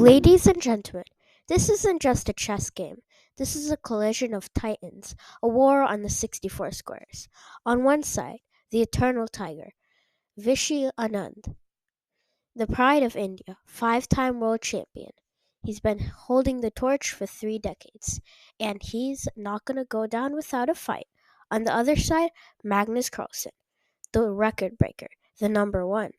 Ladies and gentlemen, this isn't just a chess game. This is a collision of titans, a war on the 64 squares. On one side, the eternal tiger, Viswanathan, the pride of India, five-time world champion. He's been holding the torch for 3 decades, and he's not going to go down without a fight. On the other side, Magnus Carlsen, the record breaker, the number one.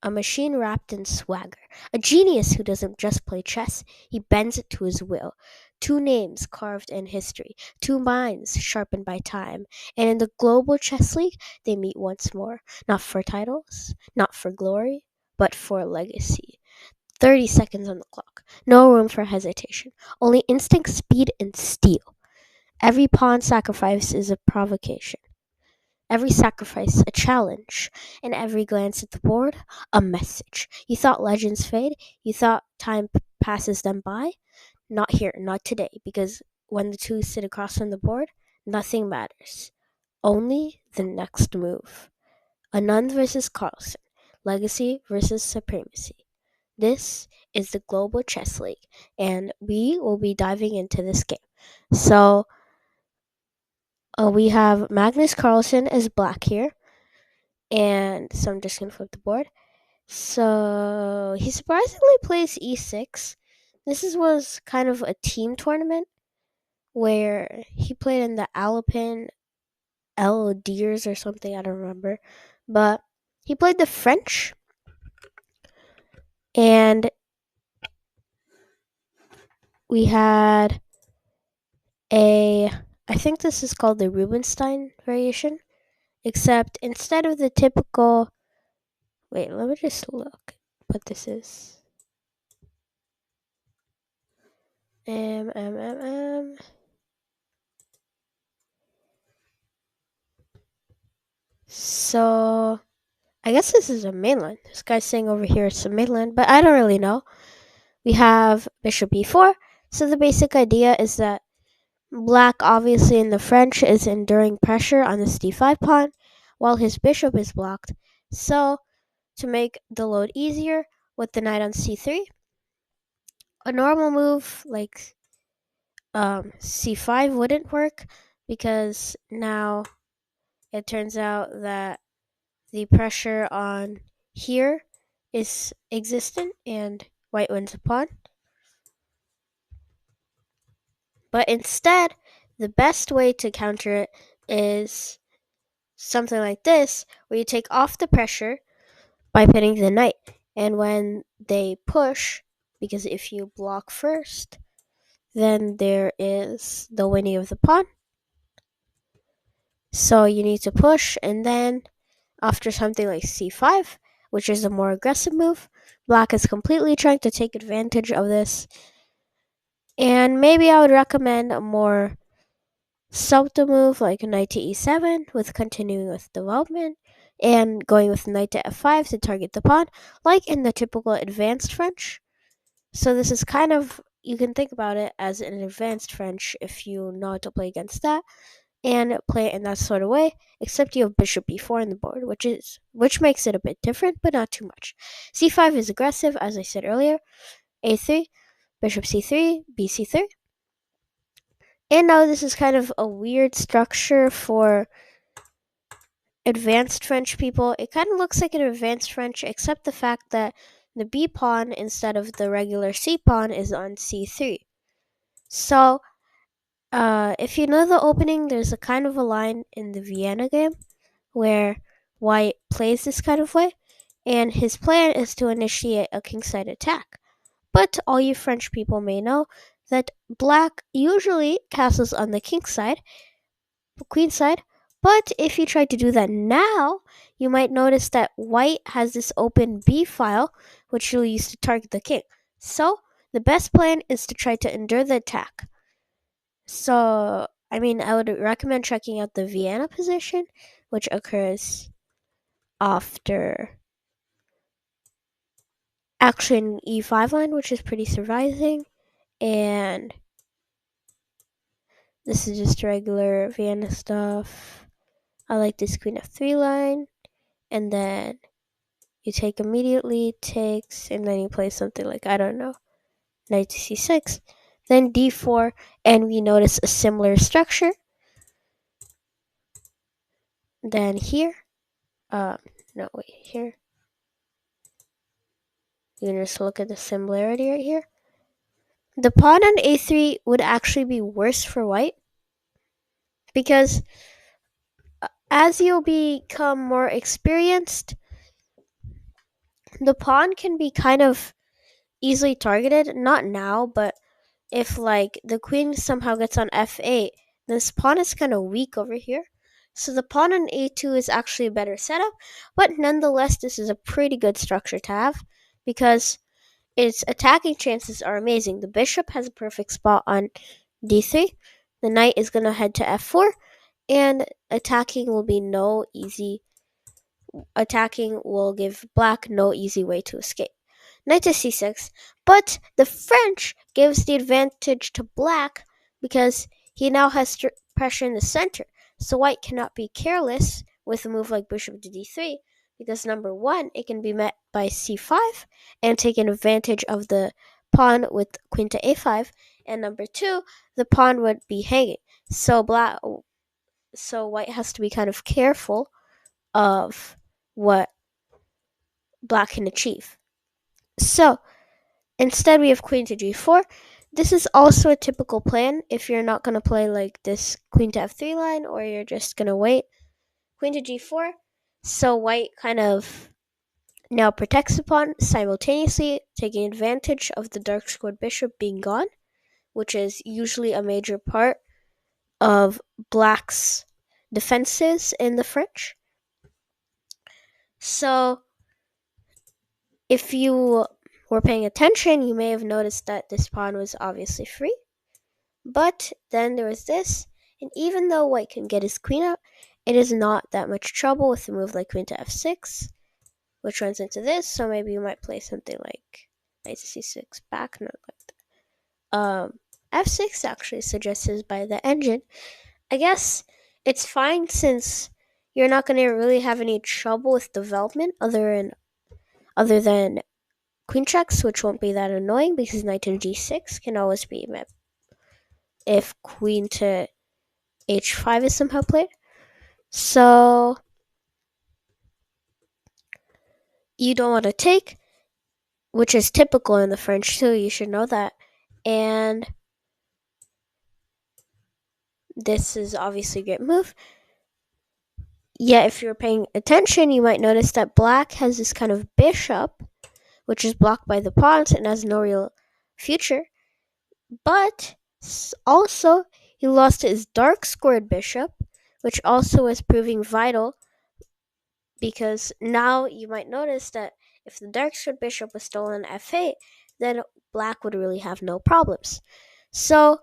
A machine wrapped in swagger, a genius who doesn't just play chess, he bends it to his will. Two names carved in history, two minds sharpened by time, and in the global chess league, they meet once more, not for titles, not for glory, but for legacy. 30 seconds on the clock, no room for hesitation, only instinct, speed, and steel. Every pawn sacrifice is a provocation. Every sacrifice a challenge, and every glance at the board a message. You thought legends fade, you thought time passes them by. Not here, not today, because when the two sit across from the board, nothing matters. Only the next move. Anand versus Carlsen, legacy versus supremacy. This is the Global Chess League, and we will be diving into this game. So, we have Magnus Carlsen as black here. And so I'm just going to flip the board. So he surprisingly plays e6. Was kind of a team tournament where he played in the Alpine L Deers or something, I don't remember. But he played the French, and we had I think this is called the Rubinstein variation, except instead of the typical, wait, let me just look what this is. Um, um, um, um. So, I guess this is a mainland. This guy's saying over here it's a mainland, but I don't really know. We have bishop e4. So the basic idea is that black, obviously in the French, is enduring pressure on this d5 pawn, while his bishop is blocked. So, to make the load easier, with the knight on c3, a normal move like c5 wouldn't work, because now it turns out that the pressure on here is existent and white wins a pawn. But instead, the best way to counter it is something like this, where you take off the pressure by pinning the knight. And when they push, because if you block first, then there is the winning of the pawn. So you need to push, and then after something like c5, which is a more aggressive move, black is completely trying to take advantage of this. And maybe I would recommend a more subtle move like knight to e7 with continuing with development, and going with knight to f5 to target the pawn, like in the typical advanced French. So this is kind of, you can think about it as an advanced French if you know how to play against that, and play it in that sort of way, except you have bishop e4 on the board, which makes it a bit different, but not too much. c5 is aggressive, as I said earlier. a3, bishop c3, bc3. And now this is kind of a weird structure for advanced French people. It kind of looks like an advanced French, except the fact that the b pawn instead of the regular c pawn is on c3. So, if you know the opening, there's a kind of a line in the Vienna game where white plays this kind of way, and his plan is to initiate a kingside attack. But all you French people may know that black usually castles on the king side, queen side, but if you try to do that now, you might notice that white has this open b file, which you'll use to target the king. So, the best plan is to try to endure the attack. So, I would recommend checking out the Vienna position, which occurs after actually an e5 line, which is pretty surprising. And this is just regular Vienna stuff. I like this queen f3 line. And then You take immediately, takes, and then you play something like, I don't know, knight to c6, then d4, and we notice a similar structure. Then here, no, wait, here. You can just look at the similarity right here. The pawn on a3 would actually be worse for white because as you become more experienced, the pawn can be kind of easily targeted. Not now, but if like the queen somehow gets on f8, this pawn is kind of weak over here. So the pawn on a2 is actually a better setup, but nonetheless, this is a pretty good structure to have because its attacking chances are amazing. The bishop has a perfect spot on d3. The knight is going to head to f4, and attacking will give black no easy way to escape. Knight to c6, but the French gives the advantage to black because he now has pressure in the center. So white cannot be careless with a move like bishop to d3 because number one, it can be met by c5 and taken advantage of the pawn with queen to a5, and number two, the pawn would be hanging. So white has to be kind of careful of what black can achieve. So instead, we have queen to g4. This is also a typical plan if you're not going to play like this queen to f3 line, or you're just going to wait. Queen to g4. So white kind of now protects the pawn simultaneously, taking advantage of the dark squared bishop being gone, which is usually a major part of black's defenses in the French. So if you were paying attention, you may have noticed that this pawn was obviously free. But then there was this, and even though white can get his queen out, it is not that much trouble with a move like queen to f6, which runs into this, so maybe you might play something like knight to c6 back, not like that. F6 actually suggested by the engine. I guess it's fine since you're not going to really have any trouble with development other than queen checks, which won't be that annoying because knight to g6 can always be met if queen to h5 is somehow played. So you don't want to take, which is typical in the French too, you should know that. And this is obviously a great move. Yet if you're paying attention, you might notice that black has this kind of bishop, which is blocked by the pawns and has no real future. But also, he lost his dark squared bishop, which also is proving vital because now you might notice that if the dark squared bishop was stolen f8, then black would really have no problems. So,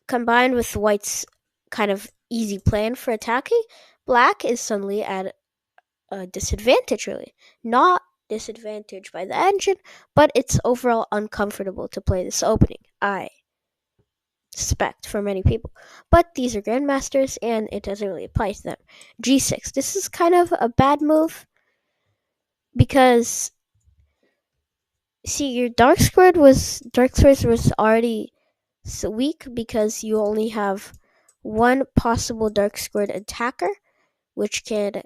combined with white's kind of easy plan for attacking, black is suddenly at a disadvantage, really. Not disadvantaged by the engine, but it's overall uncomfortable to play this opening, I suspect, for many people. But these are grandmasters, and it doesn't really apply to them. g6. This is kind of a bad move because see, your dark squared was already so weak because you only have one possible dark squared attacker, which can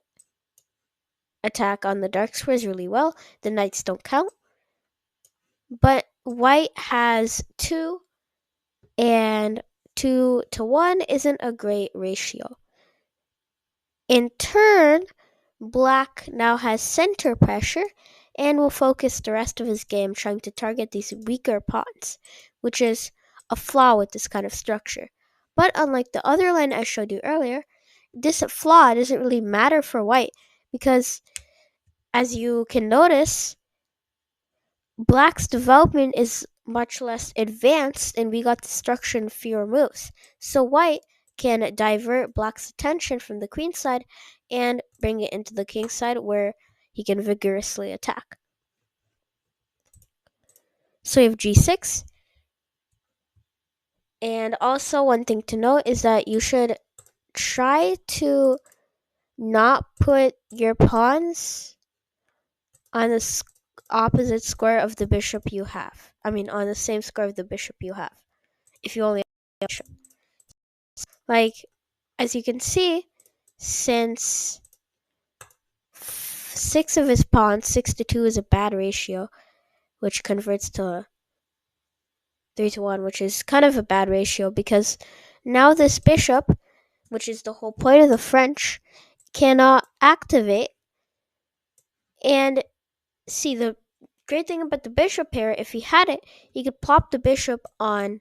attack on the dark squares really well. The knights don't count. But white has two, and 2-1 isn't a great ratio. In turn, black now has center pressure and will focus the rest of his game trying to target these weaker pawns, which is a flaw with this kind of structure. But unlike the other line I showed you earlier, this flaw doesn't really matter for white because, as you can notice, black's development is much less advanced and we got the structure in fewer moves. So white can divert black's attention from the queen side and bring it into the king side where he can vigorously attack. So we have g6. And also one thing to note is that you should try to not put your pawns on the opposite square of the bishop you have. I mean, on the same square of the bishop you have. If you only have a bishop. Like, as you can see, since 6 of his pawns, 6 to 2 is a bad ratio, which converts to 3 to 1, which is kind of a bad ratio because now this bishop, which is the whole point of the French, cannot activate. And see, the great thing about the bishop pair, if he had it, he could plop the bishop on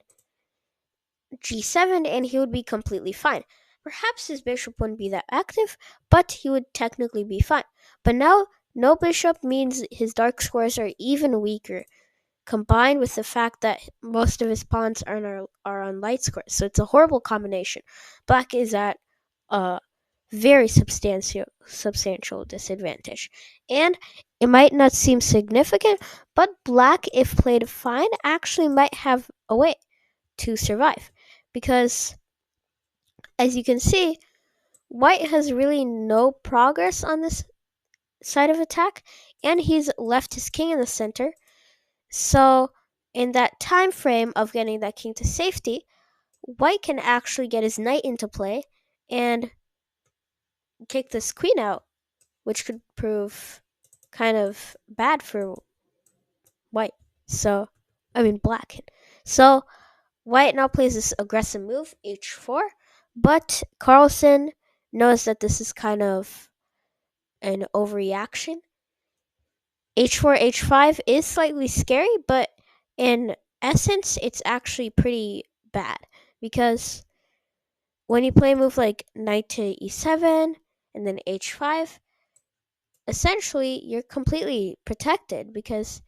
g7 and he would be completely fine. Perhaps his bishop wouldn't be that active, but he would technically be fine. But now, no bishop means his dark squares are even weaker, combined with the fact that most of his pawns are on light squares. So it's a horrible combination. Black is at a very substantial disadvantage. And it might not seem significant, but black, if played fine, actually might have a way to survive. Because, as you can see, white has really no progress on this side of attack, and he's left his king in the center. So, in that time frame of getting that king to safety, white can actually get his knight into play and kick this queen out, which could prove kind of bad for white. So, I mean black. So, white now plays this aggressive move, h4, but Carlsen knows that this is kind of an overreaction. h4, h5 is slightly scary, but in essence, it's actually pretty bad because when you play a move like knight to e7 and then h5, essentially you're completely protected because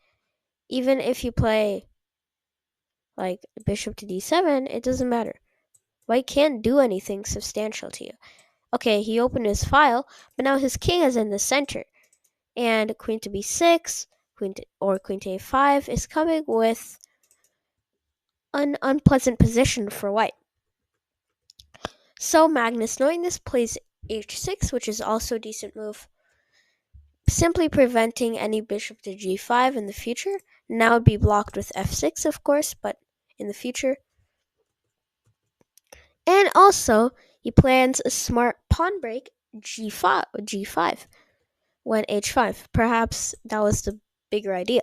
even if you play like bishop to d7, it doesn't matter. White can't do anything substantial to you. Okay, he opened his file, but now his king is in the center. And queen to b6, queen to a5 is coming with an unpleasant position for white. So Magnus, knowing this, plays h6, which is also a decent move, simply preventing any bishop to g5 in the future. Now it'd be blocked with f6, of course, but in the future. And also, he plans a smart pawn break g5 when h5. Perhaps that was the bigger idea.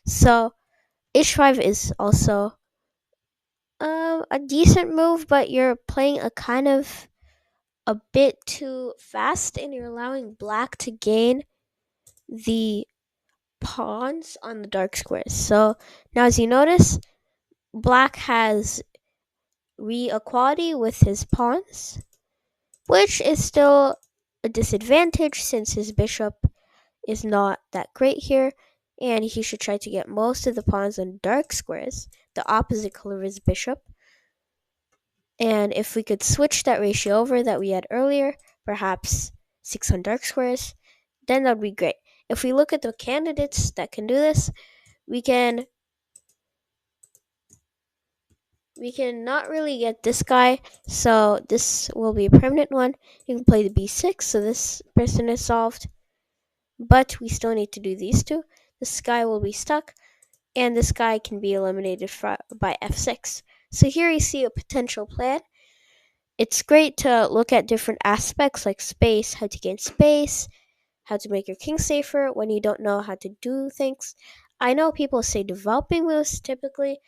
So h5 is also a decent move, but you're playing a bit too fast, and you're allowing black to gain the pawns on the dark squares. So now, as you notice, black has re-equality with his pawns, which is still a disadvantage since his bishop is not that great here, and he should try to get most of the pawns on dark squares, the opposite color of his bishop. And if we could switch that ratio over that we had earlier, perhaps 6 on dark squares, then that would be great. If we look at the candidates that can do this, we can not really get this guy, so this will be a permanent one. You can play the b6, so this person is solved. But we still need to do these two. This guy will be stuck, and this guy can be eliminated by f6. So here you see a potential plan. It's great to look at different aspects like space, how to gain space, how to make your king safer when you don't know how to do things. I know people say developing moves typically,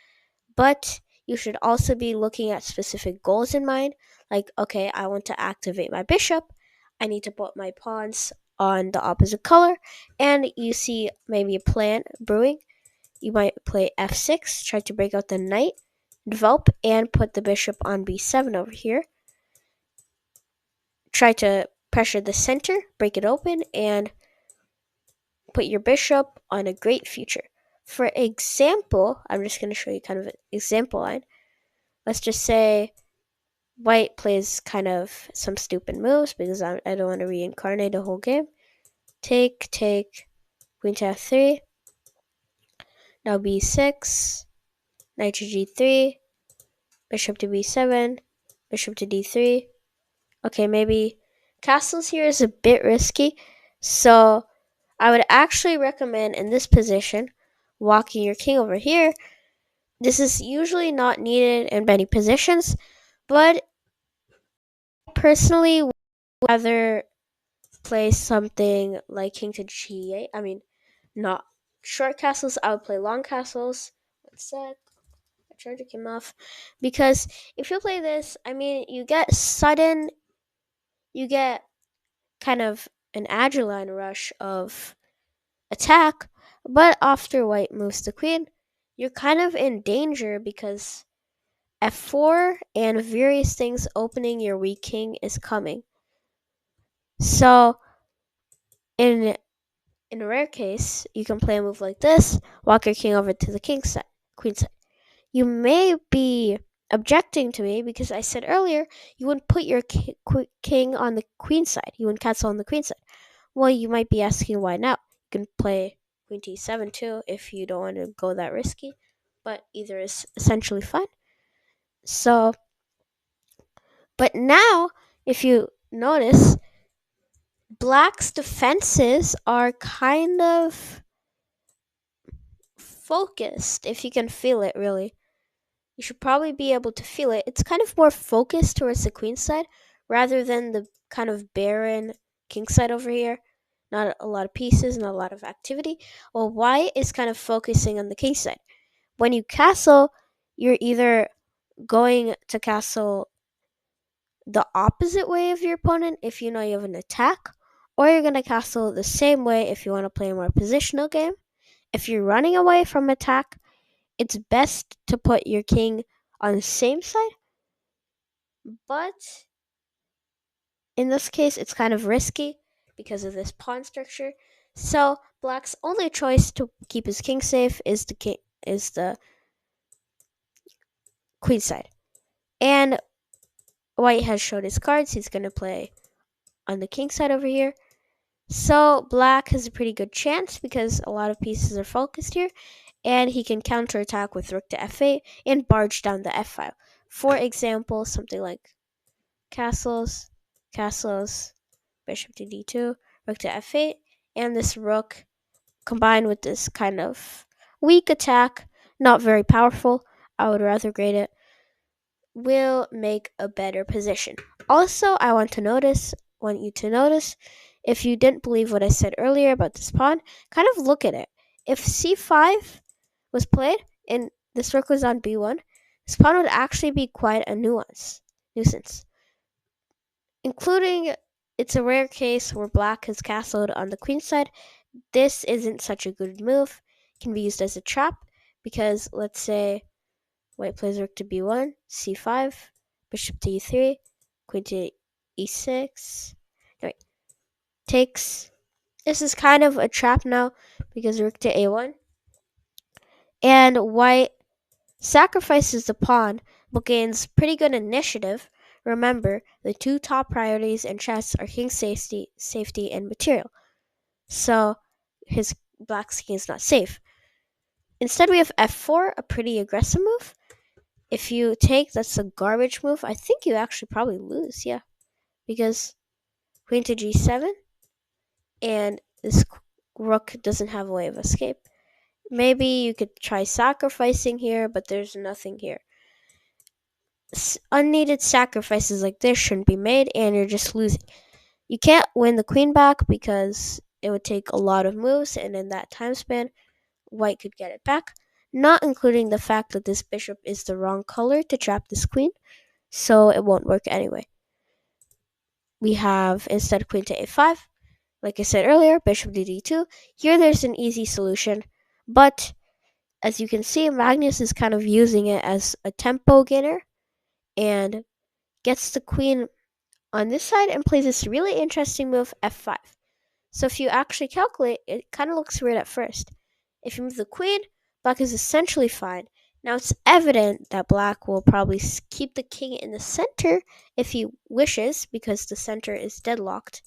but you should also be looking at specific goals in mind. Like, okay, I want to activate my bishop. I need to put my pawns on the opposite color. And you see maybe a plan brewing. You might play f6, try to break out the knight, develop, and put the bishop on b7 over here. Try to pressure the center, break it open, and put your bishop on a great future. For example, I'm just going to show you kind of an example line. Let's just say white plays kind of some stupid moves because I don't want to reincarnate a whole game. Take, queen to f3. Now b6, knight to g3, bishop to b7, bishop to d3. Okay, maybe castles here is a bit risky, so I would actually recommend in this position walking your king over here. This is usually not needed in many positions, but personally would rather play something like king to g8. I mean, not short castles. I would play long castles. One sec. My charger came off. Because if you play this, I mean, you get kind of an adrenaline rush of attack, but after white moves the queen, you're kind of in danger because f4 and various things opening your weak king is coming. So in a rare case, you can play a move like this, walk your king over to the king side, queen side. You may be objecting to me because I said earlier you wouldn't put your king on the queen side. You wouldn't castle on the queen side. Well, you might be asking why now. You can play queen t7 too if you don't want to go that risky, but either is essentially fine. So, but now, if you notice, black's defenses are kind of focused, if you can feel it really. You should probably be able to feel it. It's kind of more focused towards the queen side rather than the kind of barren king side over here. Not a lot of pieces, not a lot of activity. Well, white is kind of focusing on the king side. When you castle, you're either going to castle the opposite way of your opponent if you know you have an attack, or you're going to castle the same way if you want to play a more positional game. If you're running away from attack, it's best to put your king on the same side, but in this case, it's kind of risky because of this pawn structure. So black's only choice to keep his king safe is the queen side. And white has showed his cards. He's going to play on the king side over here. So black has a pretty good chance because a lot of pieces are focused here. And he can counterattack with rook to f8 and barge down the f-file. For example, something like castles, bishop to d2, rook to f8, and this rook combined with this kind of weak attack, not very powerful, I would rather grade it, will make a better position. Also, I want you to notice, if you didn't believe what I said earlier about this pawn, kind of look at it. If c5 was played and this rook was on b1, this pawn would actually be quite a nuisance. Including, it's a rare case where black has castled on the queen side. This isn't such a good move. It can be used as a trap because, let's say, white plays rook to b1, c5, bishop to e3, queen to e6. Anyway, takes. This is kind of a trap now because rook to a1. And white sacrifices the pawn but gains pretty good initiative. Remember, the two top priorities in chess are king safety, and material. So his black's king is not safe. Instead, we have f4, a pretty aggressive move. If you take, that's a garbage move. I think you actually probably lose, yeah. Because queen to g7, and this rook doesn't have a way of escape. Maybe you could try sacrificing here, but there's nothing here. Unneeded sacrifices like this shouldn't be made, and you're just losing. You can't win the queen back because it would take a lot of moves, and in that time span, white could get it back. Not including the fact that this bishop is the wrong color to trap this queen, so it won't work anyway. We have instead queen to a5. Like I said earlier, bishop to d2. Here there's an easy solution, but as you can see, Magnus is kind of using it as a tempo gainer and gets the queen on this side and plays this really interesting move, f5. So if you actually calculate, it kind of looks weird at first. If you move the queen, black is essentially fine. Now it's evident that black will probably keep the king in the center if he wishes, because the center is deadlocked.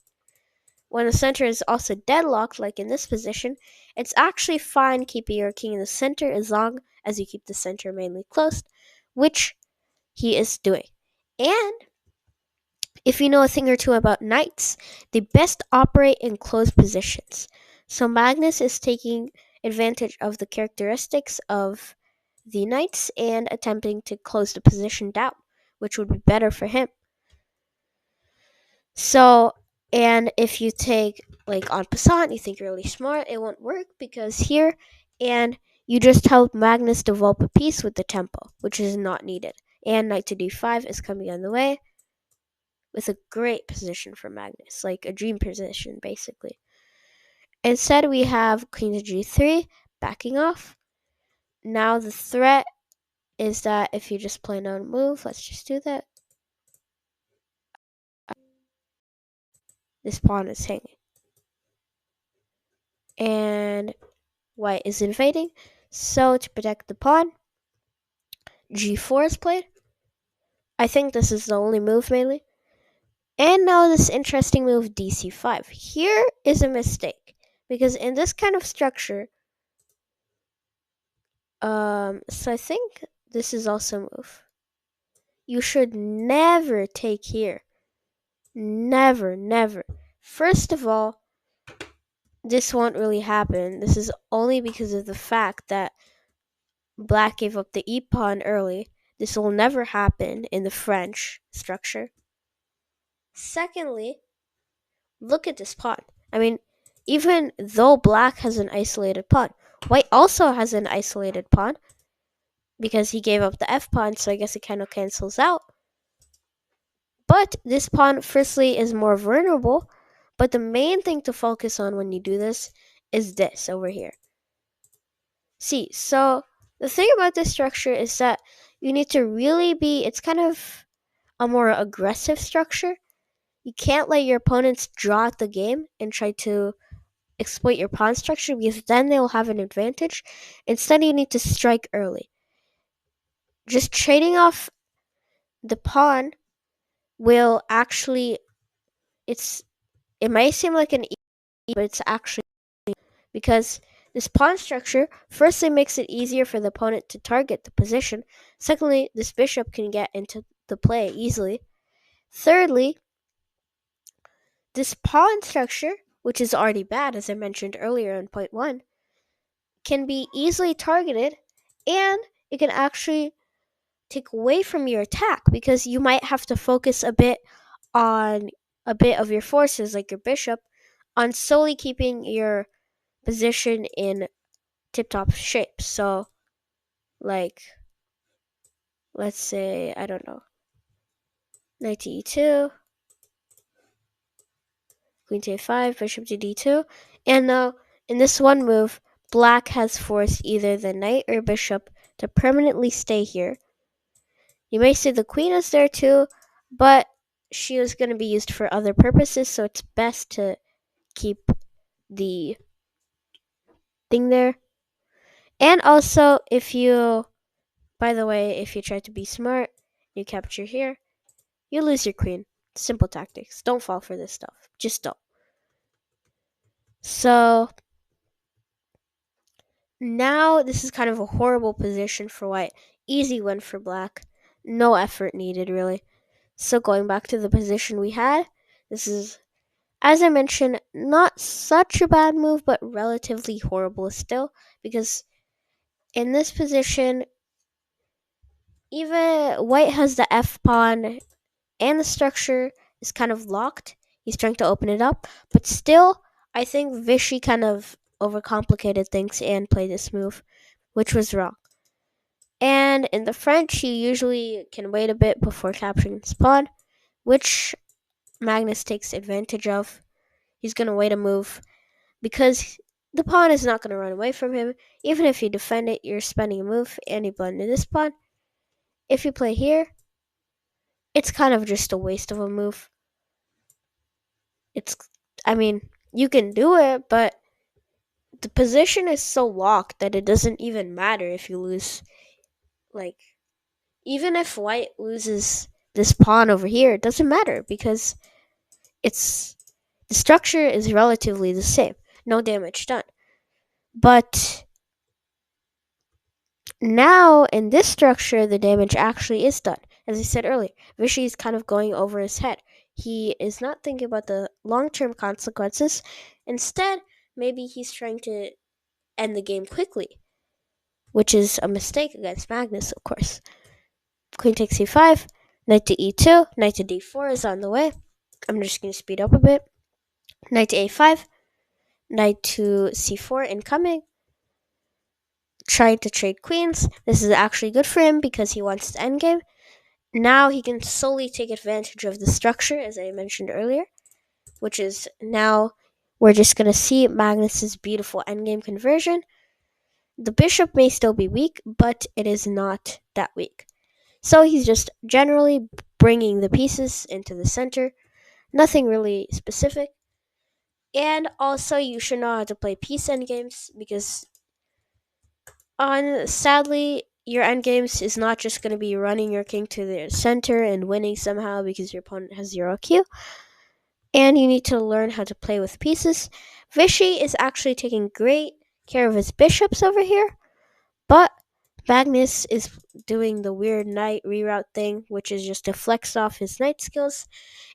When the center is also deadlocked, like in this position, it's actually fine keeping your king in the center as long as you keep the center mainly closed, which he is doing. And if you know a thing or two about knights, they best operate in closed positions. So Magnus is taking advantage of the characteristics of the knights and attempting to close the position down, which would be better for him. So, and if you take like en passant, you think you're really smart, it won't work because here, and you just help Magnus develop a piece with the tempo, which is not needed. And knight to d5 is coming on the way with a great position for Magnus, like a dream position, basically. Instead, we have queen to g3, backing off. Now the threat is that if you just play no move, let's just do that. This pawn is hanging. And white is invading. So to protect the pawn, g4 is played. I think this is the only move mainly. And now this interesting move dc5. Here is a mistake. Because in this kind of structure, so I think this is also a move. You should never take here. Never, never. First of all, this won't really happen. This is only because of the fact that black gave up the e-pawn early. This will never happen in the French structure. Secondly, look at this pawn. I mean, even though black has an isolated pawn, white also has an isolated pawn because he gave up the f-pawn, so I guess it kind of cancels out. But this pawn, firstly, is more vulnerable, but the main thing to focus on when you do this is this over here. See, so the thing about this structure is that you need to really be, it's kind of a more aggressive structure. You can't let your opponents draw out the game and try to exploit your pawn structure because then they'll have an advantage. Instead, you need to strike early. Just trading off the pawn will actually, it might seem like an easy, but it's actually because this pawn structure, firstly, makes it easier for the opponent to target the position. Secondly, this bishop can get into the play easily. Thirdly, this pawn structure, which is already bad, as I mentioned earlier in point 1, can be easily targeted, and it can actually take away from your attack because you might have to focus a bit of your forces, like your bishop, on solely keeping your position in tip-top shape. So, like, let's say, I don't know, knight to e2, queen to a5, bishop to d2, and now in this one move, black has forced either the knight or bishop to permanently stay here. You may say the queen is there too, but she is going to be used for other purposes, so it's best to keep the thing there. And also, if you, by the way, if you try to be smart, you capture here, you lose your queen. Simple tactics. Don't fall for this stuff. Just don't. So, now this is kind of a horrible position for white. Easy win for black. No effort needed, really. So going back to the position we had, this is, as I mentioned, not such a bad move, but relatively horrible still, because in this position, even white has the f-pawn and the structure is kind of locked. He's trying to open it up, but still, I think Vichy kind of overcomplicated things and played this move, which was wrong. And in the French, you usually can wait a bit before capturing this pawn, which Magnus takes advantage of. He's going to wait a move because the pawn is not going to run away from him. Even if you defend it, you're spending a move and you blend this pawn. If you play here, it's kind of just a waste of a move. I mean, you can do it, but the position is so locked that it doesn't even matter if you lose. Like, even if white loses this pawn over here, it doesn't matter because the structure is relatively the same. No damage done. But now in this structure, the damage actually is done. As I said earlier, Vichy is kind of going over his head. He is not thinking about the long-term consequences. Instead, maybe he's trying to end the game quickly, which is a mistake against Magnus, of course. Queen takes c5, knight to e2, knight to d4 is on the way. I'm just going to speed up a bit. Knight to a5, knight to c4 incoming. Trying to trade queens. This is actually good for him because he wants to endgame. Now he can solely take advantage of the structure, as I mentioned earlier, which is now we're just going to see Magnus's beautiful endgame conversion. The bishop may still be weak, but it is not that weak. So he's just generally bringing the pieces into the center. Nothing really specific. And also, you should know how to play piece endgames because, sadly, your endgames is not just going to be running your king to the center and winning somehow because your opponent has 0q. And you need to learn how to play with pieces. Vishy is actually taking great care of his bishops over here, but Magnus is doing the weird knight reroute thing, which is just to flex off his knight skills,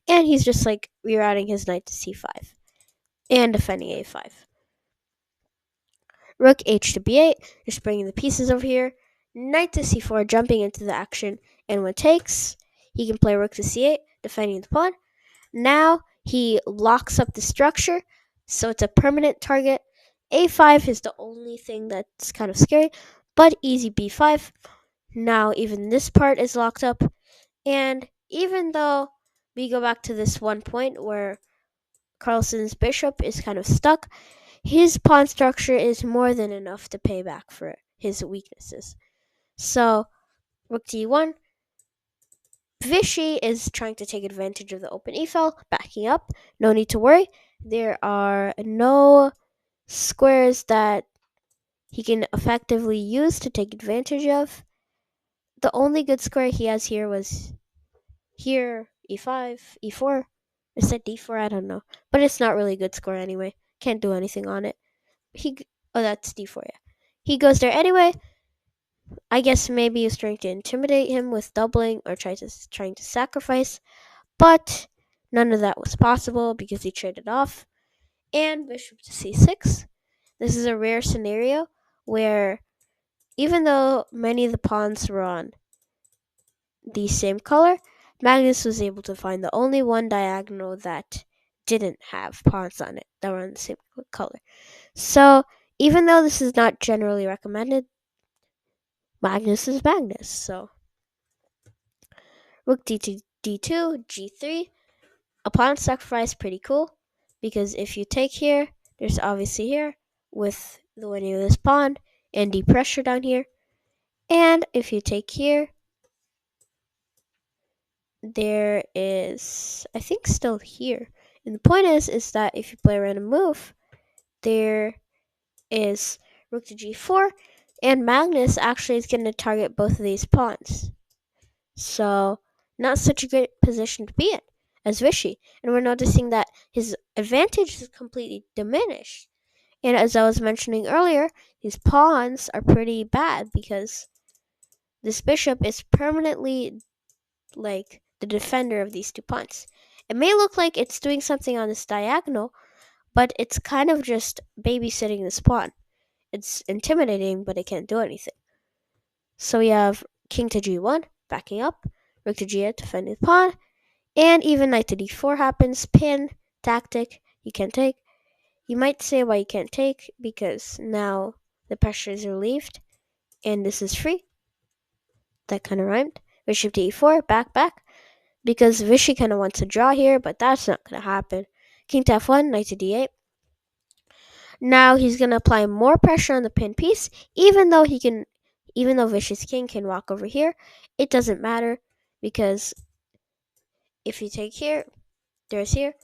and he's just like rerouting his knight to c5 and defending a5. Rook h to b8, just bringing the pieces over here. Knight to c4, jumping into the action, and when takes, he can play rook to c8, defending the pawn. Now he locks up the structure, so it's a permanent target. a5 is the only thing that's kind of scary, but easy b5. Now even this part is locked up, and even though we go back to this one point where Carlsen's bishop is kind of stuck, his pawn structure is more than enough to pay back for his weaknesses. So rook to e1. Vishy is trying to take advantage of the open e-file, backing up. No need to worry. There are no squares that he can effectively use to take advantage of. The only good square he has here was here, e5, e4. I said d4, I don't know. But it's not really a good square anyway. Can't do anything on it. That's d4, yeah. He goes there anyway. I guess maybe he's trying to intimidate him with doubling or trying to sacrifice. But none of that was possible because he traded off. And bishop to c6. This is a rare scenario where even though many of the pawns were on the same color, Magnus was able to find the only one diagonal that didn't have pawns on it that were on the same color. So even though this is not generally recommended, Magnus is Magnus. So rook d2, g3. A pawn sacrifice, pretty cool, because if you take here, there's obviously here with the winning of this pawn and the pressure down here. And if you take here, there is, I think, still here. And the point is that if you play a random move, there is rook to g4, and Magnus actually is going to target both of these pawns. So, not such a great position to be in as Vishy. And we're noticing that his advantage is completely diminished. And as I was mentioning earlier, his pawns are pretty bad because this bishop is permanently like the defender of these two pawns. It may look like it's doing something on this diagonal, but it's kind of just babysitting this pawn. It's intimidating, but it can't do anything. So we have king to g1, backing up, rook to g8, defending the pawn, and even knight to d4 happens. Pin, tactic, you can't take. You might say why you can't take, because now the pressure is relieved, and this is free. That kind of rhymed. Bishop to e4, back, because Vishy kind of wants to draw here, but that's not going to happen. King to f1, knight to d8. Now he's going to apply more pressure on the pin piece, even though Vishy's king can walk over here. It doesn't matter, because if you take here, there's here,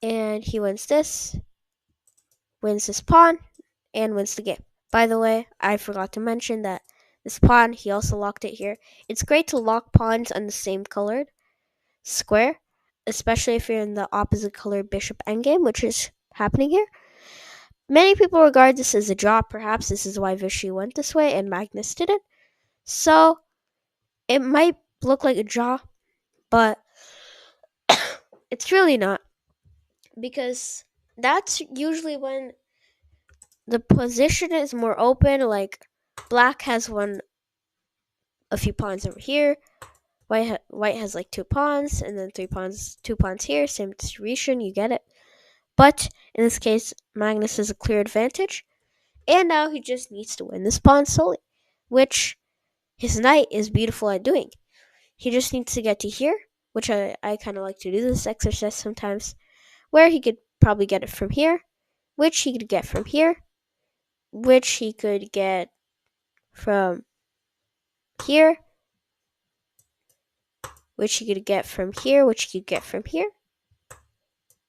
and he wins this pawn, and wins the game. By the way, I forgot to mention that this pawn, he also locked it here. It's great to lock pawns on the same colored square, especially if you're in the opposite colored bishop endgame, which is happening here. Many people regard this as a draw. Perhaps this is why Vishy went this way and Magnus didn't. So it might look like a draw, but it's really not, because That's usually when the position is more open. Like black has a few pawns over here. White has like two pawns and then two pawns here. Same distribution, you get it. But in this case, Magnus has a clear advantage, and now he just needs to win this pawn solely, which his knight is beautiful at doing. He just needs to get to here, which I kind of like to do this exercise sometimes, where he could probably get it from here, which he could get from here, which he could get from here, which he could get from here, which he could get from here.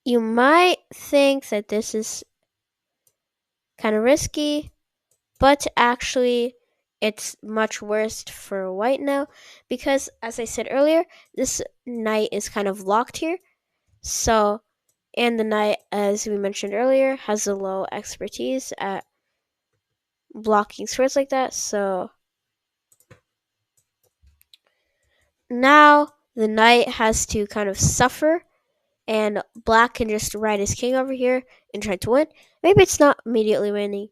You might think that this is kind of risky, but actually it's much worse for white now because, as I said earlier, this knight is kind of locked here. So, and the knight, as we mentioned earlier, has a low expertise at blocking swords like that. So now the knight has to kind of suffer, and black can just ride his king over here and try to win. Maybe it's not immediately winning.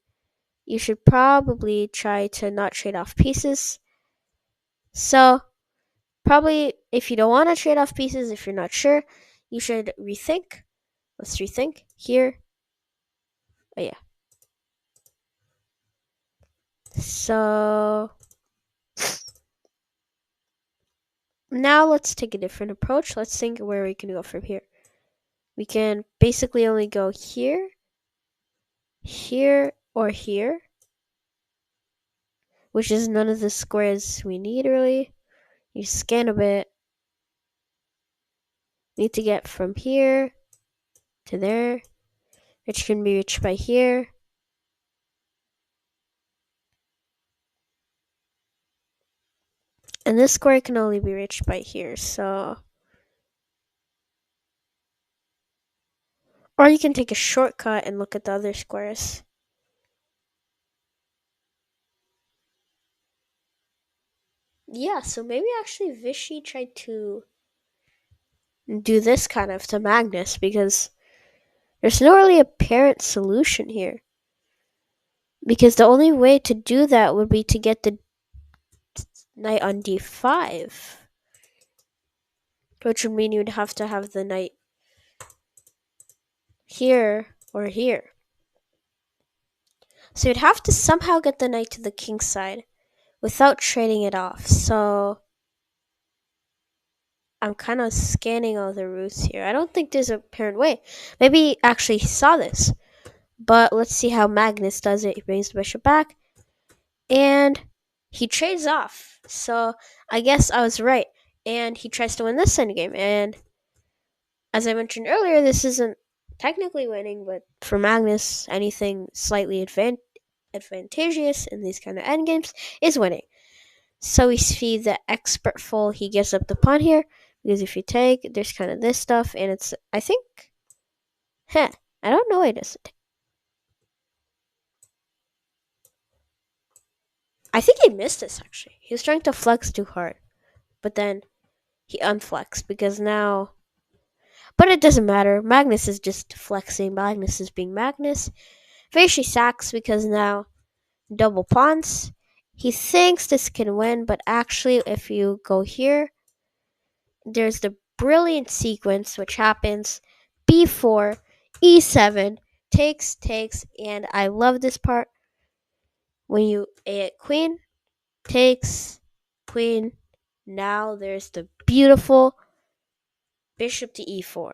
You should probably try to not trade off pieces. So, probably if you don't want to trade off pieces, if you're not sure, you should rethink. Let's rethink here. Oh, yeah. So, now let's take a different approach. Let's think where we can go from here. We can basically only go here, here, or here, which is none of the squares we need really. You scan a bit. Need to get from here to there, which can be reached by here. And this square can only be reached by here, so. Or you can take a shortcut and look at the other squares. Yeah, so maybe actually Vichy tried to do this kind of to Magnus because there's no really apparent solution here. Because the only way to do that would be to get the knight on d5, which would mean you'd have to have the knight here or here. So you'd have to somehow get the knight to the king's side without trading it off. So I'm kind of scanning all the routes here. I don't think there's a apparent way. Maybe actually he saw this. But let's see how Magnus does it. He brings the bishop back. And he trades off. So I guess I was right. And he tries to win this endgame. And as I mentioned earlier, this isn't technically winning, but for Magnus, anything slightly advantageous in these kind of endgames is winning. So we see the expert full. He gives up the pawn here. Because if you take, there's kind of this stuff. And it's, I think, I don't know why it doesn't. I think he missed this actually. He was trying to flex too hard. But then he unflexed because now. But it doesn't matter. Magnus is just flexing. Magnus is being Magnus. Vishy sacks because now double pawns. He thinks this can win, but actually, if you go here, there's the brilliant sequence which happens b4, e7, takes, and I love this part. When you a queen, takes, queen, now there's the beautiful bishop to e4.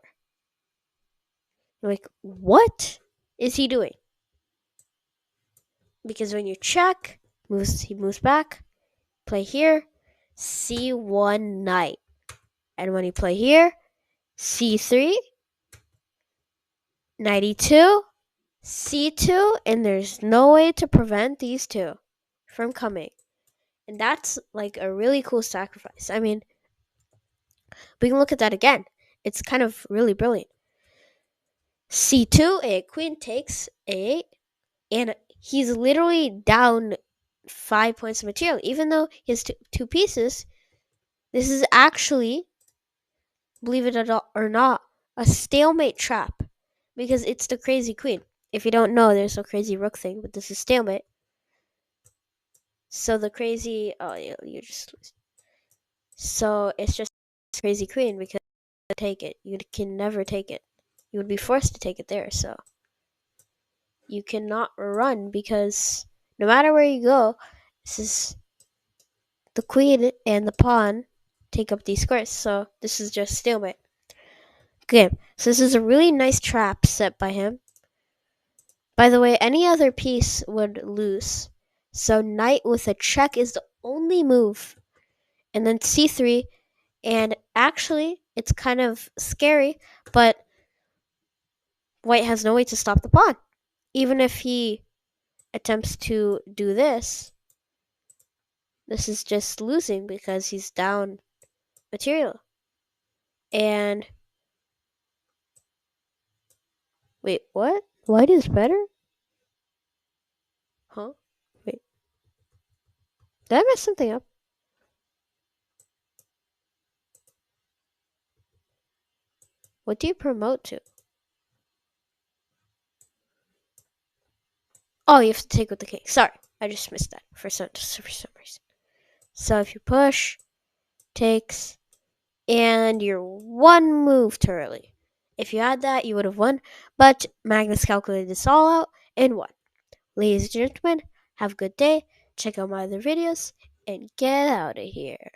You're like, what is he doing? Because when you check, he moves back, play here, c1 knight. And when you play here, c3, knight e2, c2, and there's no way to prevent these two from coming. And that's like a really cool sacrifice. I mean, we can look at that again. It's kind of really brilliant. c2, a queen takes a8, and he's literally down 5 points of material. Even though he has two pieces, this is actually, believe it or not, a stalemate trap. because it's the crazy queen. If you don't know, there's a crazy rook thing, but this is stalemate. So the crazy, oh, you just lose. So it's just crazy queen because you take it. You can never take it. You would be forced to take it there. So you cannot run because no matter where you go, this is the queen and the pawn take up these squares. So this is just stalemate. Okay, so this is a really nice trap set by him. By the way, any other piece would lose. So knight with a check is the only move. And then c3. And actually, it's kind of scary, but white has no way to stop the pawn. Even if he attempts to do this, this is just losing because he's down material. And wait, what? White is better? Huh? Wait. Did I mess something up? What do you promote to? Oh, you have to take with the king. Sorry, I just missed that for some reason. So if you push, takes, and you're one move too early. If you had that, you would have won, but Magnus calculated this all out and won. Ladies and gentlemen, have a good day, check out my other videos, and get out of here.